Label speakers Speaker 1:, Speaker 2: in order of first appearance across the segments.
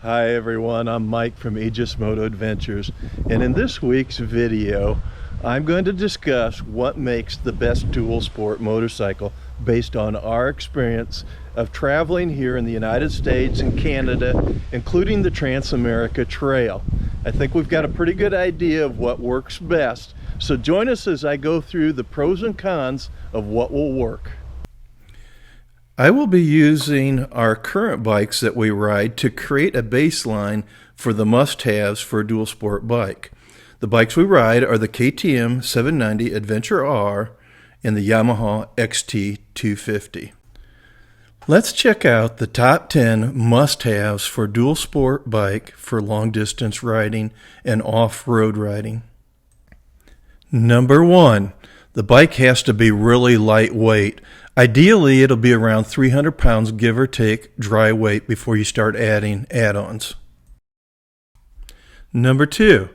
Speaker 1: Hi everyone, I'm Mike from Aegis Moto Adventures, and in this week's video I'm going to discuss what makes the best dual sport motorcycle based on our experience of traveling here in the United States and Canada, including the Trans-America Trail. I think we've got a pretty good idea of what works best, so join us as I go through the pros and cons of what will work. I will be using our current bikes that we ride to create a baseline for the must-haves for a dual sport bike. The bikes we ride are the KTM 790 Adventure R and the Yamaha XT250. Let's check out the top 10 must-haves for a dual sport bike for long distance riding and off-road riding. Number 1, the bike has to be really lightweight. Ideally, it'll be around 300 pounds, give or take, dry weight before you start adding add-ons. Number 2,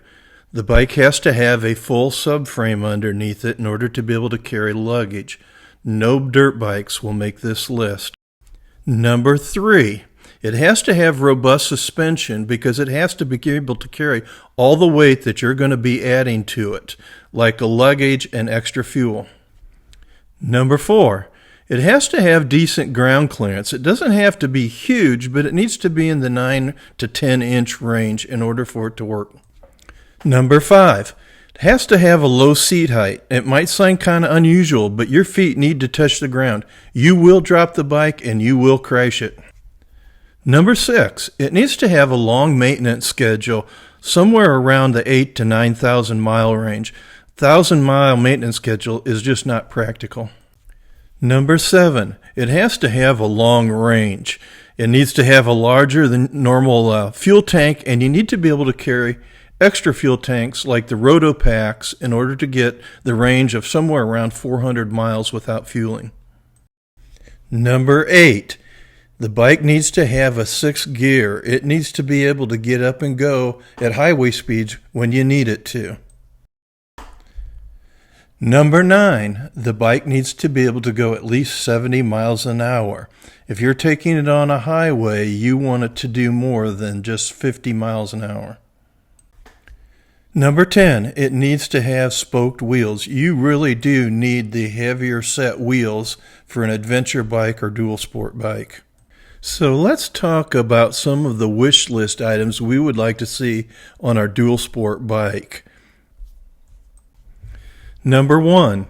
Speaker 1: the bike has to have a full subframe underneath it in order to be able to carry luggage. No dirt bikes will make this list. Number 3, it has to have robust suspension because it has to be able to carry all the weight that you're going to be adding to it, like a luggage and extra fuel. Number 4, it has to have decent ground clearance. It doesn't have to be huge, but it needs to be in the 9 to 10 inch range in order for it to work. Number 5, it has to have a low seat height. It might sound kind of unusual, but your feet need to touch the ground. You will drop the bike and you will crash it. Number 6, it needs to have a long maintenance schedule, somewhere around the 8,000 to 9,000 mile range. 1,000-mile maintenance schedule is just not practical. Number 7, it has to have a long range. It needs to have a larger than normal fuel tank, and you need to be able to carry extra fuel tanks like the Roto packs in order to get the range of somewhere around 400 miles without fueling. Number 8, the bike needs to have a 6th gear. It needs to be able to get up and go at highway speeds when you need it to. Number 9, the bike needs to be able to go at least 70 miles an hour. If you're taking it on a highway, you want it to do more than just 50 miles an hour. Number 10, it needs to have spoked wheels. You really do need the heavier set wheels for an adventure bike or dual sport bike. So let's talk about some of the wish list items we would like to see on our dual sport bike. Number 1,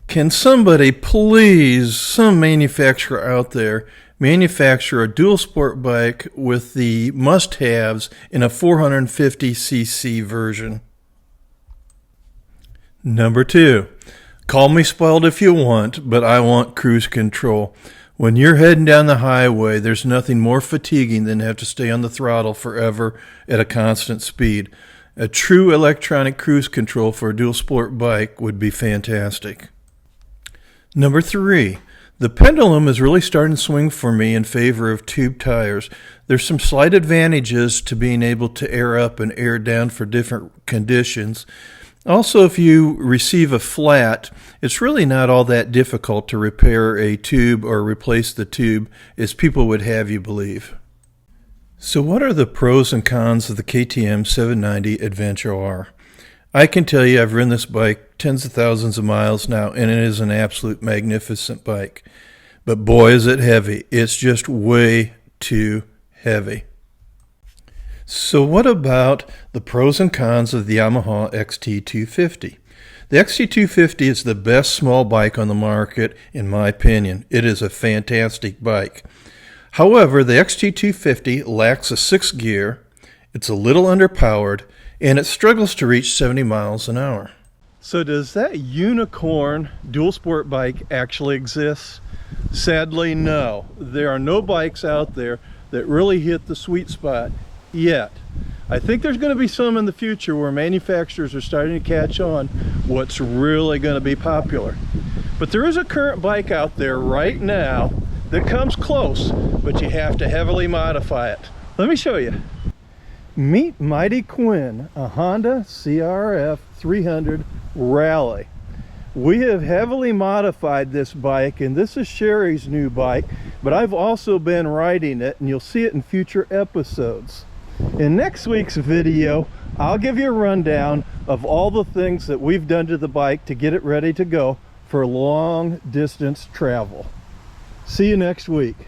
Speaker 1: can somebody please, some manufacturer out there, manufacture a dual sport bike with the must-haves in a 450cc version? Number 2, call me spoiled if you want, but I want cruise control. When you're heading down the highway, there's nothing more fatiguing than to have to stay on the throttle forever at a constant speed. A true electronic cruise control for a dual sport bike would be fantastic. Number 3, the pendulum is really starting to swing for me in favor of tube tires. There's some slight advantages to being able to air up and air down for different conditions. Also, if you receive a flat, it's really not all that difficult to repair a tube or replace the tube as people would have you believe. So what are the pros and cons of the KTM 790 Adventure R? I can tell you I've ridden this bike tens of thousands of miles now, and it is an absolute magnificent bike. But boy, is it heavy. It's just way too heavy. So what about the pros and cons of the Yamaha XT250? The XT250 is the best small bike on the market, in my opinion. It is a fantastic bike. However, the XT250 lacks a 6th gear, it's a little underpowered, and it struggles to reach 70 miles an hour. So does that unicorn dual sport bike actually exist? Sadly, no. There are no bikes out there that really hit the sweet spot yet. I think there's going to be some in the future where manufacturers are starting to catch on what's really going to be popular. But there is a current bike out there right now that comes close, but you have to heavily modify it. Let me show you. Meet Mighty Quinn, a Honda CRF 300 Rally. We have heavily modified this bike, and this is Sherry's new bike, but I've also been riding it, and you'll see it in future episodes. In next week's video, I'll give you a rundown of all the things that we've done to the bike to get it ready to go for long distance travel. See you next week.